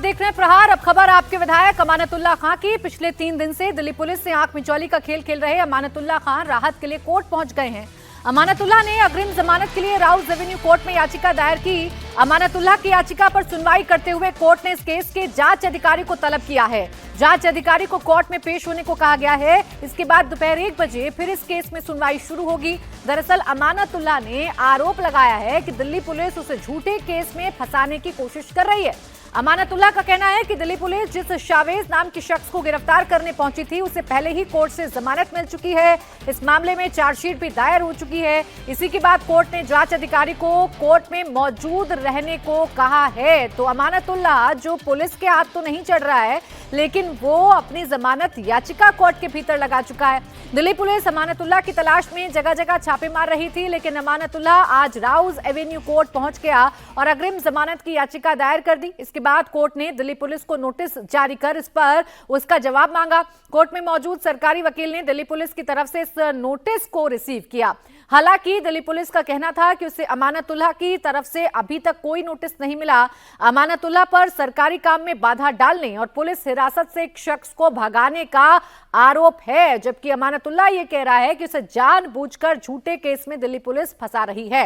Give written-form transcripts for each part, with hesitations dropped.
देख रहे हैं प्रहार। अब खबर आपके विधायक अमानतुल्लाह खान की। पिछले 3 दिन से दिल्ली पुलिस से आंख मिचौली का खेल खेल रहे अमानतुल्लाह खान राहत के लिए कोर्ट पहुंच गए हैं। अमानतुल्लाह ने अग्रिम जमानत के लिए राउज एवेन्यू कोर्ट में याचिका दायर की। अमानतुल्लाह की याचिका पर सुनवाई करते हुए कोर्ट ने इस केस के जांच अधिकारी को तलब किया है। जांच अधिकारी को कोर्ट में पेश होने को कहा गया है। इसके बाद दोपहर 1 बजे फिर इस केस में सुनवाई शुरू होगी। दरअसल अमानतुल्लाह ने आरोप लगाया है कि दिल्ली पुलिस उसे झूठे केस में फंसाने की कोशिश कर रही है। अमानतुल्लाह का कहना है कि दिल्ली पुलिस जिस शावेज नाम के शख्स को गिरफ्तार करने पहुंची थी उसे पहले ही कोर्ट से जमानत मिल चुकी है। इस मामले में चार्जशीट भी दायर हो चुकी है। इसी के बाद कोर्ट ने जांच अधिकारी को कोर्ट में मौजूद रहने को कहा है। तो अमानतुल्लाह जो पुलिस के हाथ तो नहीं चढ़ रहा है, लेकिन वो अपनी जमानत याचिका कोर्ट के भीतर लगा चुका है। दिल्ली पुलिस अमानतुल्लाह की तलाश में जगह जगह छापे मार रही थी, लेकिन अमानतुल्लाह आज राउज एवेन्यू कोर्ट पहुंच गया और अग्रिम जमानत की याचिका दायर कर दी। इसके बाद कोर्ट ने दिल्ली पुलिस को नोटिस जारी कर इस पर उसका जवाब मांगा। कोर्ट में मौजूद सरकारी वकील ने दिल्ली पुलिस की तरफ से इस नोटिस को रिसीव किया। हालांकि दिल्ली पुलिस का कहना था कि उसे अमानतुल्लाह की तरफ से अभी तक कोई नोटिस नहीं मिला। अमानतुल्लाह पर सरकारी काम में बाधा डालने और पुलिस हिरासत से एक शख्स को भगाने का आरोप है, जबकि अमानतुल्लाह ये कह रहा है कि उसे जानबूझकर झूठे केस में दिल्ली पुलिस फंसा रही है।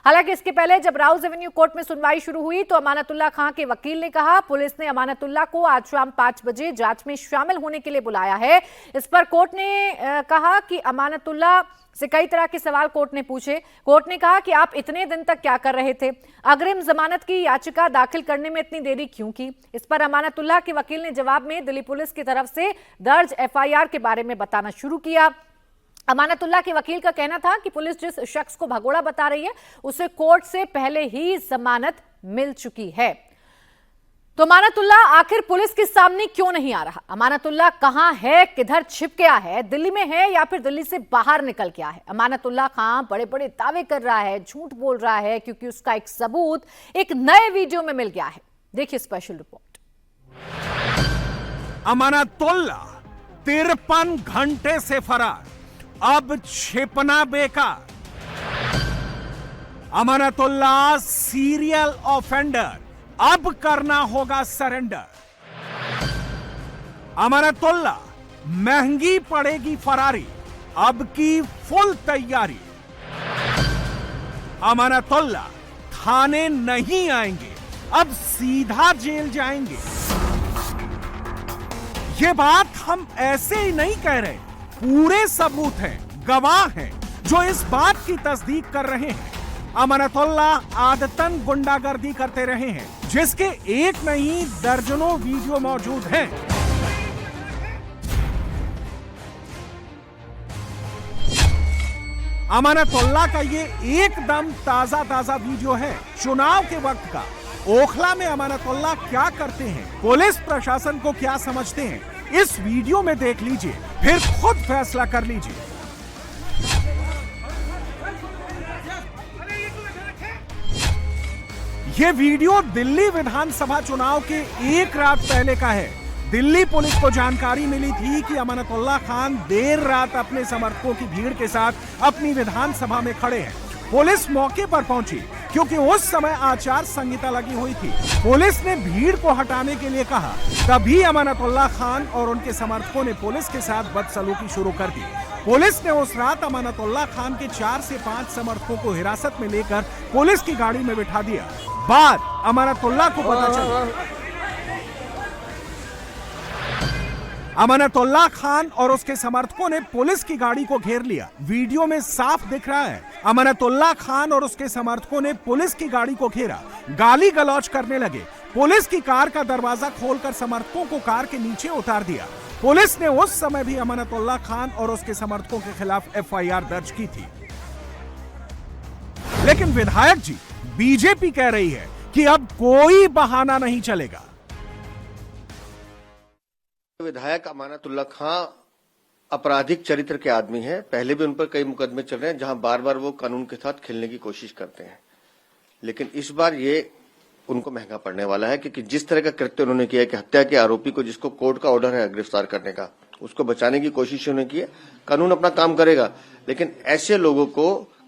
हालांकि इसके पहले जब राउज एवेन्यू कोर्ट में सुनवाई शुरू हुई तो अमानतुल्लाह खान के वकील ने कहा पुलिस ने अमानतुल्लाह को आज शाम 5 बजे जांच में शामिल होने के लिए बुलाया है। इस पर कोर्ट ने कहा कि अमानतुल्लाह से कई तरह के सवाल कोर्ट ने पूछे। कोर्ट ने कहा कि आप इतने दिन तक क्या कर रहे थे, अग्रिम जमानत की याचिका दाखिल करने में इतनी देरी क्यों की। इस पर अमानतुल्लाह के वकील ने जवाब में दिल्ली पुलिस की तरफ से दर्ज FIR के बारे में बताना शुरू किया। अमानतुल्लाह के वकील का कहना था कि पुलिस जिस शख्स को भगोड़ा बता रही है उसे कोर्ट से पहले ही जमानत मिल चुकी है। तो अमानतुल्लाह आखिर पुलिस के सामने क्यों नहीं आ रहा? अमानतुल्लाह कहां है, किधर छिप गया है? दिल्ली में है या फिर दिल्ली से बाहर निकल गया है? अमानतुल्लाह खान बड़े बड़े दावे कर रहा है, झूठ बोल रहा है, क्योंकि उसका एक सबूत एक नए वीडियो में मिल गया है। देखिए स्पेशल रिपोर्ट। अमानतुल्लाह 53 घंटे से फरार, अब छिपना बेकार। अमानतुल्लाह सीरियल ऑफेंडर, अब करना होगा सरेंडर। अमानतुल्लाह महंगी पड़ेगी फरारी, अब की फुल तैयारी। अमानतुल्लाह थाने नहीं आएंगे, अब सीधा जेल जाएंगे। ये बात हम ऐसे ही नहीं कह रहे, पूरे सबूत हैं, गवाह हैं जो इस बात की तस्दीक कर रहे हैं। अमानतुल्लाह आदतन गुंडागर्दी करते रहे हैं, जिसके एक नहीं दर्जनों वीडियो मौजूद हैं। अमानतुल्लाह का ये एकदम ताजा वीडियो है चुनाव के वक्त का। ओखला में अमानतुल्लाह क्या करते हैं, पुलिस प्रशासन को क्या समझते हैं, इस वीडियो में देख लीजिए, फिर खुद फैसला कर लीजिए। ये वीडियो दिल्ली विधानसभा चुनाव के एक रात पहले का है। दिल्ली पुलिस को जानकारी मिली थी कि अमानतुल्लाह खान देर रात अपने समर्थकों की भीड़ के साथ अपनी विधानसभा में खड़े हैं। पुलिस मौके पर पहुंची क्योंकि उस समय आचार संहिता लगी हुई थी। पुलिस ने भीड़ को हटाने के लिए कहा, तभी अमानतुल्लाह खान और उनके समर्थकों ने पुलिस के साथ बदसलूकी शुरू कर दी। पुलिस ने उस रात अमानतुल्लाह खान के 4 से 5 समर्थकों को हिरासत में लेकर पुलिस की गाड़ी में बिठा दिया। बाद अमानतुल्लाह को पता चला, अमानतुल्लाह खान और उसके समर्थकों ने पुलिस की गाड़ी को घेर लिया। वीडियो में साफ दिख रहा है, अमानतुल्लाह खान और उसके समर्थकों ने पुलिस की गाड़ी को घेरा, गाली गलौज करने लगे। पुलिस की कार का दरवाजा खोलकर समर्थकों को कार के नीचे उतार दिया। पुलिस ने उस समय भी अमानतुल्लाह खान और उसके समर्थकों के खिलाफ FIR दर्ज की थी। लेकिन विधायक जी, बीजेपी कह रही है कि अब कोई बहाना नहीं चलेगा। विधायक अमानतुल्लाह खान आपराधिक चरित्र के आदमी हैं। पहले भी उन पर कई मुकदमे चल रहे हैं जहां बार बार वो कानून के साथ खेलने की कोशिश करते हैं, लेकिन इस बार ये उनको महंगा पड़ने वाला है, क्योंकि जिस तरह का कृत्य उन्होंने किया है कि हत्या के आरोपी को, जिसको कोर्ट का ऑर्डर है गिरफ्तार करने का, उसको बचाने की कोशिश उन्होंने की है। कानून अपना काम करेगा, लेकिन ऐसे लोगों को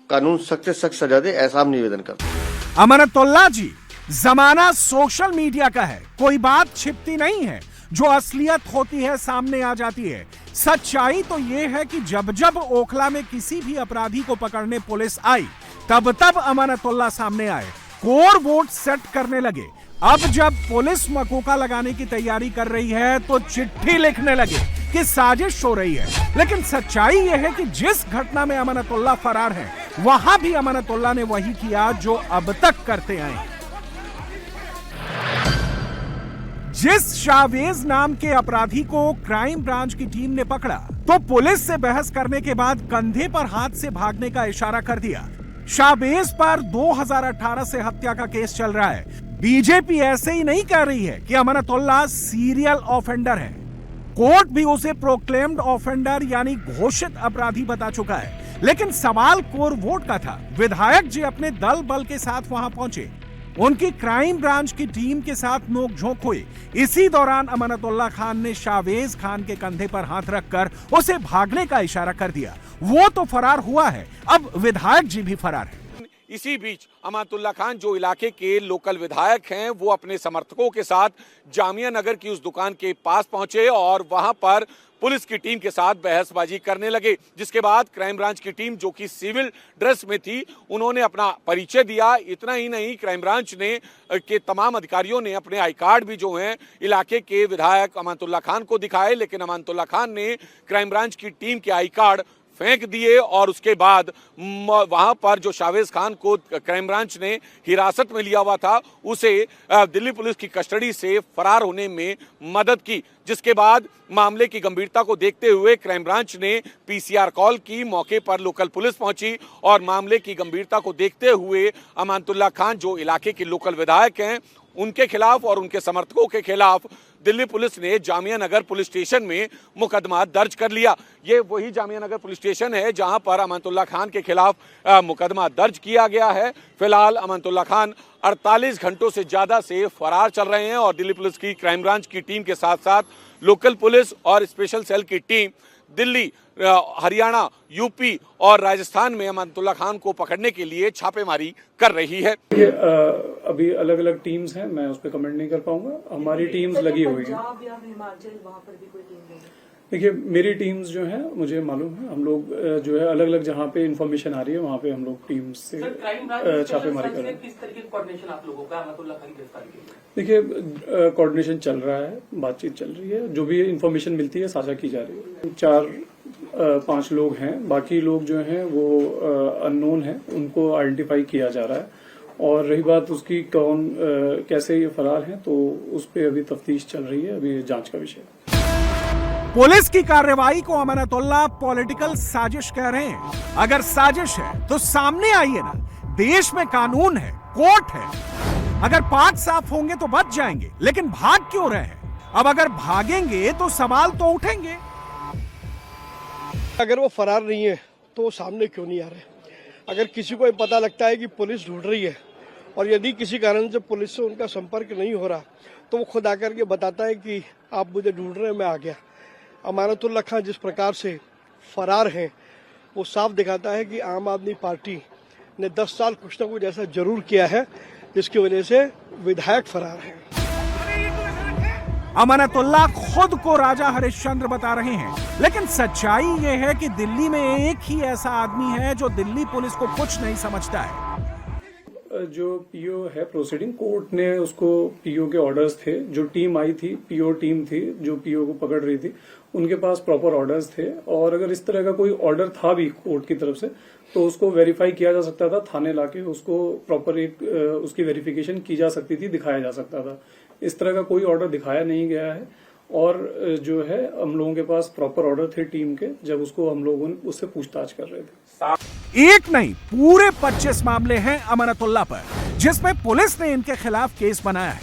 कानून सख्त से सख्त सजा दे, ऐसा हम निवेदन करते हैं। अमानतुल्लाह जी जमाना सोशल मीडिया का है, कोई बात छिपती नहीं है, जो असलियत होती है सामने आ जाती है। सच्चाई तो यह है कि जब जब ओखला में किसी भी अपराधी को पकड़ने पुलिस आई, तब तब अमानतुल्लाह सामने आए, कोर वोट सेट करने लगे। अब जब पुलिस मकोका लगाने की तैयारी कर रही है तो चिट्ठी लिखने लगे कि साजिश हो रही है। लेकिन सच्चाई यह है कि जिस घटना में अमानतुल्लाह फरार है, वहां भी अमानतुल्लाह ने वही किया जो अब तक करते आए। जिस शावेज नाम के अपराधी को क्राइम ब्रांच की टीम ने पकड़ा, तो पुलिस से बहस करने के बाद कंधे पर हाथ से भागने का इशारा कर दिया। शावेज पर 2018 से हत्या का केस चल रहा है। बीजेपी ऐसे ही नहीं कह रही है कि अमानतुल्लाह सीरियल ऑफेंडर है, कोर्ट भी उसे प्रोक्लेम्ड ऑफेंडर यानी घोषित अपराधी बता चुका है। लेकिन सवाल कोर वोट का था। विधायक जी अपने दल बल के साथ वहां पहुंचे, उनकी क्राइम ब्रांच की टीम के साथ नोकझोंक हुई। इसी दौरान अमानतुल्लाह खान ने शावेज खान के कंधे पर हाथ रखकर उसे भागने का इशारा कर दिया। वो तो फरार हुआ है, अब विधायक जी भी फरार है। इसी बीच अमानतुल्लाह खान जो इलाके के लोकल विधायक हैं, वो अपने समर्थकों के साथ जामिया नगर की उस दुकान के पास पहुंचे और वहां पर पुलिस की टीम के साथ बहसबाजी करने लगे। जिसके बाद क्राइम ब्रांच की टीम जो कि सिविल ड्रेस में थी, उन्होंने अपना परिचय दिया। इतना ही नहीं, क्राइम ब्रांच ने के तमाम अधिकारियों ने अपने आई कार्ड भी जो हैं इलाके के विधायक अमानतुल्लाह खान को दिखाए। लेकिन अमानतुल्लाह खान ने क्राइम ब्रांच की टीम के आई कार्ड फेंक दिए और उसके बाद वहां पर जो शावेज खान को क्राइम ब्रांच ने हिरासत में लिया हुआ था, उसे दिल्ली पुलिस की कस्टडी से फरार होने में मदद की। जिसके बाद मामले की गंभीरता को देखते हुए क्राइम ब्रांच ने पीसीआर कॉल की, मौके पर लोकल पुलिस पहुंची और मामले की गंभीरता को देखते हुए अमानतुल्लाह खान जो इलाके के लोकल विधायक हैं, उनके खिलाफ और उनके समर्थकों के खिलाफ दिल्ली पुलिस ने जामिया नगर पुलिस स्टेशन में मुकदमा दर्ज कर लिया। ये वही जामिया नगर पुलिस स्टेशन है जहां पर अमानतुल्लाह खान के खिलाफ मुकदमा दर्ज किया गया है। फिलहाल अमानतुल्लाह खान 48 घंटों से ज्यादा से फरार चल रहे हैं और दिल्ली पुलिस की क्राइम ब्रांच की टीम के साथ साथ लोकल पुलिस और स्पेशल सेल की टीम दिल्ली, हरियाणा, यूपी और राजस्थान में अमानतुल्लाह खान को पकड़ने के लिए छापेमारी कर रही है। अभी अलग अलग टीम्स हैं, मैं उस पर कमेंट नहीं कर पाऊंगा। हमारी टीम्स लगी हुई हैं। देखिए, मेरी टीम्स जो है मुझे मालूम है, हम लोग जो है अलग अलग जहाँ पे इन्फॉर्मेशन आ रही है वहाँ पे हम लोग टीम्स से छापेमारी कर रहे हैं। किस तरीके का कोऑर्डिनेशन आप लोगों का अमानतुल्लाह खान की गिरफ्तारी के लिए? देखिए, कोऑर्डिनेशन चल रहा है, बातचीत चल रही है, जो भी इन्फॉर्मेशन मिलती है साझा की जा रही है। 4-5 लोग हैं, बाकी लोग जो हैं वो अननोन है, उनको आइडेंटिफाई किया जा रहा है। और रही बात उसकी कौन कैसे ये फरार हैं, तो उस पर अभी तफ्तीश चल रही है, अभी जांच का विषय। पुलिस की कार्रवाई को अमानतुल्लाह पॉलिटिकल साजिश कह रहे हैं। अगर साजिश है तो सामने आइए ना, देश में कानून है, कोर्ट है। अगर पांच साफ होंगे तो बच जाएंगे, लेकिन भाग क्यों रहे हैं? अब अगर भागेंगे तो सवाल तो उठेंगे। अगर वो फरार नहीं है तो वो सामने क्यों नहीं आ रहे? अगर किसी को पता लगता है कि पुलिस ढूंढ रही है और यदि किसी कारण से पुलिस से उनका संपर्क नहीं हो रहा, तो वो खुद आकर के बताता है कि आप मुझे ढूंढ रहे हैं, मैं आ गया। अमानतुल्लाह खान जिस प्रकार से फरार हैं, वो साफ दिखाता है कि आम आदमी पार्टी ने 10 साल कुछ न कुछ ऐसा जरूर किया है जिसकी वजह से विधायक फरार हैं। अमानतुल्लाह खुद को राजा हरिश्चंद्र बता रहे हैं, लेकिन सच्चाई यह है कि दिल्ली में एक ही ऐसा आदमी है जो दिल्ली पुलिस को कुछ नहीं समझता है। जो पीओ है प्रोसीडिंग, कोर्ट ने उसको पीओ के ऑर्डर्स थे, जो टीम आई थी, पीओ टीम थी जो पीओ को पकड़ रही थी, उनके पास प्रॉपर ऑर्डर्स थे। और अगर इस तरह का कोई ऑर्डर था भी कोर्ट की तरफ से, तो उसको वेरीफाई किया जा सकता था, थाने लाके उसको प्रॉपर एक उसकी वेरिफिकेशन की जा सकती थी, दिखाया जा सकता था। इस तरह का कोई ऑर्डर दिखाया नहीं गया है। और जो है हम लोगों के पास प्रॉपर ऑर्डर थे टीम के, जब उसको हम लोगों उससे पूछताछ कर रहे थे। एक नहीं, पूरे 25 मामले हैं अमानतुल्लाह पर, जिसमें पुलिस ने इनके खिलाफ केस बनाया है।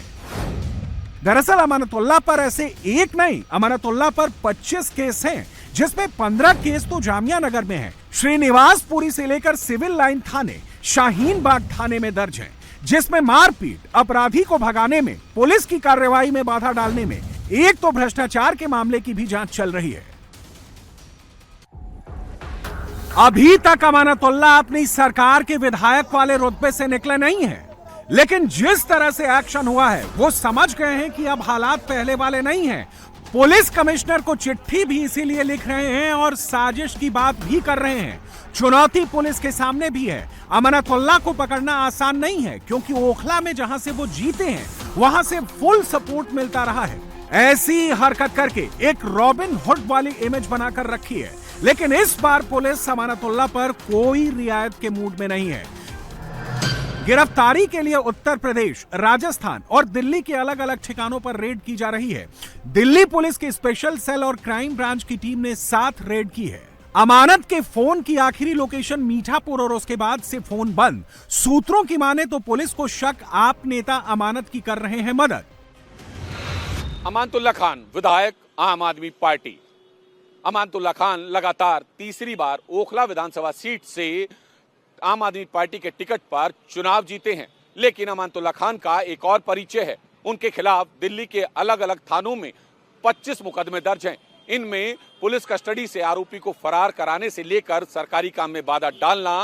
दरअसल अमानतुल्लाह पर ऐसे एक नहीं, अमानतुल्लाह पर 25 केस हैं, जिसमें 15 केस तो जामिया नगर में हैं। श्रीनिवासपुरी से लेकर सिविल लाइन थाने, शाहीन बाग थाने में दर्ज है, जिसमें मारपीट, अपराधी को भगाने में, पुलिस की कार्रवाई में बाधा डालने में, एक तो भ्रष्टाचार के मामले की भी जांच चल रही है। अभी तक अमानतुल्लाह अपनी सरकार के विधायक वाले रुतबे से निकले नहीं है। लेकिन जिस तरह से एक्शन हुआ है वो समझ गए हैं कि अब हालात पहले वाले नहीं हैं। पुलिस कमिश्नर को चिट्ठी भी इसीलिए लिख रहे हैं और साजिश की बात भी कर रहे हैं। चुनौती पुलिस के सामने भी है। अमानतुल्लाह को पकड़ना आसान नहीं है क्योंकि ओखला में जहां से वो जीते हैं वहां से फुल सपोर्ट मिलता रहा है। ऐसी हरकत करके एक रॉबिन हुड वाली इमेज बनाकर रखी है। लेकिन इस बार पुलिस अमानतुल्लाह पर कोई रियायत के मूड में नहीं है। गिरफ्तारी के लिए उत्तर प्रदेश, राजस्थान और दिल्ली के अलग अलग ठिकानों पर रेड की जा रही है। दिल्ली पुलिस की स्पेशल सेल और क्राइम ब्रांच की टीम ने 7 रेड की है। अमानत के फोन की आखिरी लोकेशन मीठापुर और उसके बाद से फोन बंद। सूत्रों की माने तो पुलिस को शक आप नेता अमानत की कर रहे हैं मदद। अमानतुल्लाह खान विधायक, आम आदमी पार्टी। अमानतुल्लाह खान लगातार तीसरी बार ओखला विधानसभा सीट से आम आदमी पार्टी के टिकट पर चुनाव जीते हैं। लेकिन अमानतुल्लाह खान का एक और परिचय है। उनके खिलाफ दिल्ली के अलग अलग थानों में 25 मुकदमे दर्ज हैं। इनमें पुलिस कस्टडी से आरोपी को फरार कराने से लेकर सरकारी काम में बाधा डालना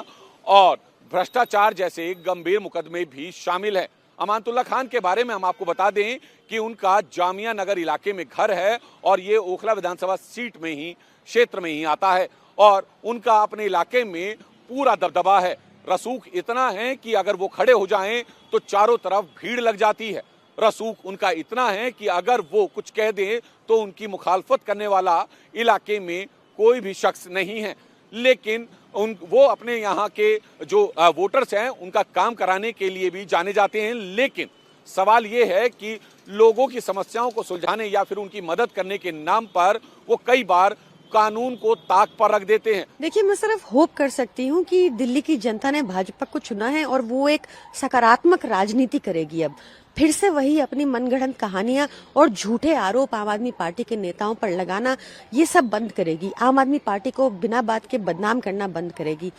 और भ्रष्टाचार जैसे गंभीर मुकदमे भी शामिल हैं। अमानतुल्लाह खान के बारे में हम आपको बता दें कि उनका जामिया नगर इलाके में घर है और ये ओखला विधानसभा सीट में ही क्षेत्र में ही आता है और उनका अपने इलाके में पूरा दबदबा है। रसूख इतना है कि अगर वो खड़े हो जाएं तो चारों तरफ भीड़ लग जाती है। रसूख उनका इतना है कि अगर वो कुछ कह दें तो उनकी मुखालफत करने वाला इलाके में कोई भी शख्स नहीं है। लेकिन वो अपने यहाँ के जो वोटर्स हैं उनका काम कराने के लिए भी जाने जाते हैं। लेकिन सवाल ये है कि लोगों की समस्याओं को सुलझाने या फिर उनकी मदद करने के नाम पर वो कई बार कानून को ताक पर रख देते हैं। देखिए, मैं सिर्फ होप कर सकती हूँ कि दिल्ली की जनता ने भाजपा को चुना है और वो एक सकारात्मक राजनीति करेगी। अब फिर से वही अपनी मनगढ़ंत कहानियां और झूठे आरोप आम आदमी पार्टी के नेताओं पर लगाना, ये सब बंद करेगी। आम आदमी पार्टी को बिना बात के बदनाम करना बंद करेगी।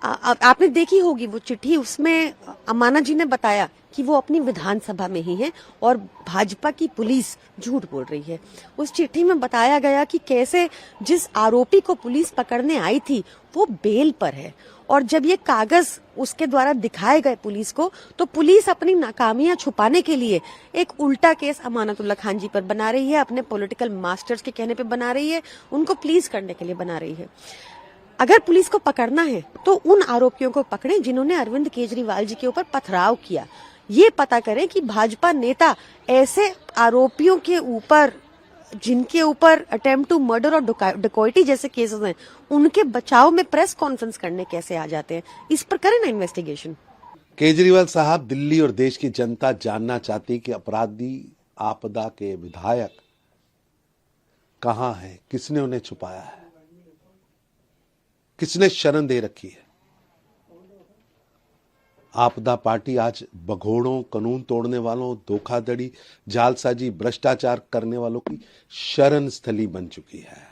आपने देखी होगी वो चिट्ठी, उसमें अमाना जी ने बताया कि वो अपनी विधानसभा में ही है और भाजपा की पुलिस झूठ बोल रही है। उस चिट्ठी में बताया गया कि कैसे जिस आरोपी को पुलिस पकड़ने आई थी वो बेल पर है और जब ये कागज उसके द्वारा दिखाए गए पुलिस को तो पुलिस अपनी नाकामियां छुपाने के लिए एक उल्टा केस अमानतुल्लाह खान जी पर बना रही है, अपने पॉलिटिकल मास्टर्स के कहने पे बना रही है, उनको प्लीज करने के लिए बना रही है। अगर पुलिस को पकड़ना है तो उन आरोपियों को पकड़ें जिन्होंने अरविंद केजरीवाल जी के ऊपर पथराव किया। ये पता करें कि भाजपा नेता ऐसे आरोपियों के ऊपर जिनके ऊपर अटेम्प्ट टू मर्डर और डकैती जैसे केसेस हैं, उनके बचाव में प्रेस कॉन्फ्रेंस करने कैसे आ जाते हैं, इस पर करें ना इन्वेस्टिगेशन। केजरीवाल साहब, दिल्ली और देश की जनता जानना चाहती कि अपराधी आपदा के विधायक कहां हैं, किसने उन्हें छुपाया है, किसने शरण दे रखी है। आपदा पार्टी आज भगोड़ों, कानून तोड़ने वालों, धोखाधड़ी, जालसाजी, भ्रष्टाचार करने वालों की शरण स्थली बन चुकी है।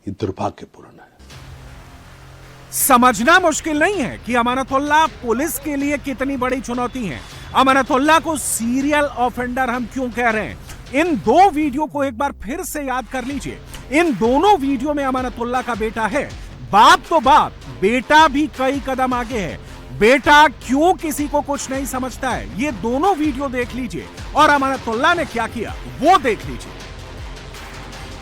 ये दुर्भाग्यपूर्ण है। समझना मुश्किल नहीं है कि अमानतुल्लाह पुलिस के लिए कितनी बड़ी चुनौती है। अमानतुल्लाह को सीरियल ऑफेंडर हम क्यों कह रहे हैं? इन 2 वीडियो को एक बार फिर से याद कर लीजिए। इन दोनों वीडियो में अमानतुल्लाह का बेटा है। बाप तो बाप, बेटा भी कई कदम आगे है। बेटा क्यों किसी को कुछ नहीं समझता है, ये दोनों वीडियो देख लीजिए और अमानतुल्लाह ने क्या किया वो देख लीजिए।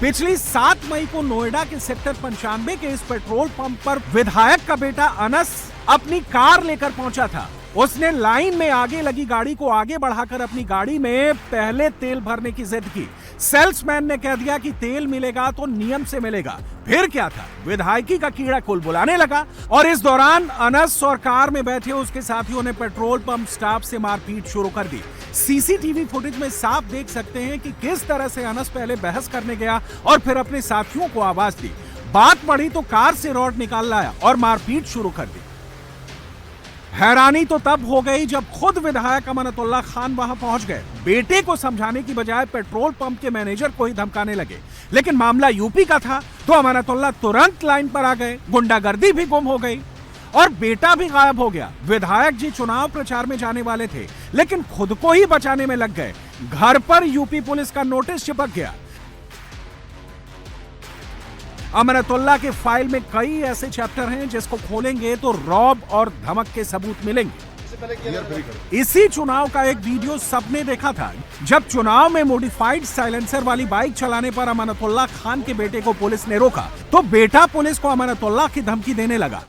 पिछली 7 मई को नोएडा के सेक्टर 95 के इस पेट्रोल पंप पर विधायक का बेटा अनस अपनी कार लेकर पहुंचा था। उसने लाइन में आगे लगी गाड़ी को आगे बढ़ाकर अपनी गाड़ी में पहले तेल भरने की जिद की। सेल्समैन ने कह दिया कि तेल मिलेगा तो नियम से मिलेगा। फिर क्या था, विधायकी का कीड़ा कुलबुलाने लगा और इस दौरान अनस और कार में बैठे उसके साथियों ने पेट्रोल पंप स्टाफ से मारपीट शुरू कर दी। सीसीटीवी फुटेज में साफ देख सकते हैं कि किस तरह से अनस पहले बहस करने गया और फिर अपने साथियों को आवाज दी। बात बढ़ी तो कार से रॉड निकाल लाया और मारपीट शुरू कर दी। हैरानी तो तब हो गई जब खुद विधायक अमानतुल्लाह खान वहां पहुंच गए। बेटे को समझाने की बजाय पेट्रोल पंप के मैनेजर को ही धमकाने लगे। लेकिन मामला यूपी का था तो अमानतुल्लाह तुरंत लाइन पर आ गए। गुंडागर्दी भी गुम हो गई और बेटा भी गायब हो गया। विधायक जी चुनाव प्रचार में जाने वाले थे लेकिन खुद को ही बचाने में लग गए। घर पर यूपी पुलिस का नोटिस चिपक गया। अमानतुल्लाह के फाइल में कई ऐसे चैप्टर हैं जिसको खोलेंगे तो रौब और धमक के सबूत मिलेंगे। इसी चुनाव का एक वीडियो सबने देखा था, जब चुनाव में मॉडिफाइड साइलेंसर वाली बाइक चलाने पर अमानतुल्लाह खान के बेटे को पुलिस ने रोका तो बेटा पुलिस को अमानतुल्लाह की धमकी देने लगा।